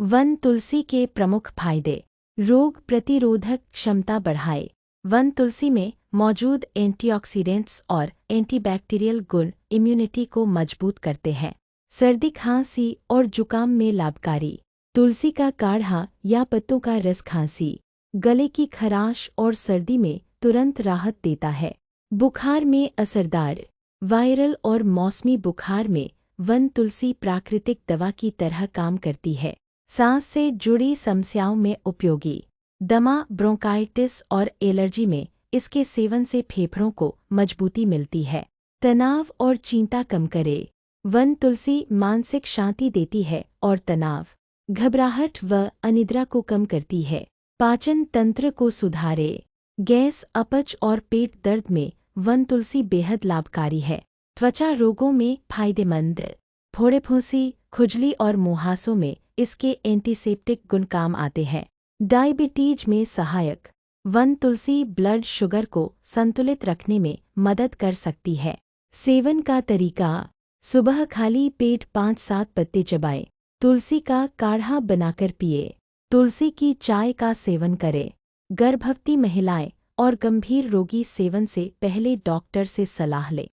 One तुलसी के प्रमुख फायदे। रोग प्रतिरोधक क्षमता बढ़ाए। वन तुलसी में मौजूद एंटीऑक्सीडेंट्स और एंटीबैक्टीरियल गुण इम्यूनिटी को मजबूत करते हैं। सर्दी खांसी और जुकाम में लाभकारी। तुलसी का काढ़ा या पत्तों का रस खांसी, गले की खराश और सर्दी में तुरंत राहत देता है। बुखार में असरदार। वायरल और मौसमी बुखार में वन तुलसी प्राकृतिक दवा की तरह काम करती है। सांस से जुड़ी समस्याओं में उपयोगी। दमा, ब्रोंकाइटिस और एलर्जी में इसके सेवन से फेफड़ों को मजबूती मिलती है। तनाव और चिंता कम करे। वन तुलसी मानसिक शांति देती है और तनाव, घबराहट व अनिद्रा को कम करती है। पाचन तंत्र को सुधारे। गैस, अपच और पेट दर्द में वन तुलसी बेहद लाभकारी है। त्वचा रोगों में फायदेमंद। फोड़े, फुंसी, खुजली और मुहासों में इसके एंटीसेप्टिक गुण काम आते हैं। डायबिटीज में सहायक। वन तुलसी ब्लड शुगर को संतुलित रखने में मदद कर सकती है। सेवन का तरीका। सुबह खाली पेट 5-7 पत्ते चबाएं। तुलसी का काढ़ा बनाकर पिए। तुलसी की चाय का सेवन करें। गर्भवती महिलाएं और गंभीर रोगी सेवन से पहले डॉक्टर से सलाह लें।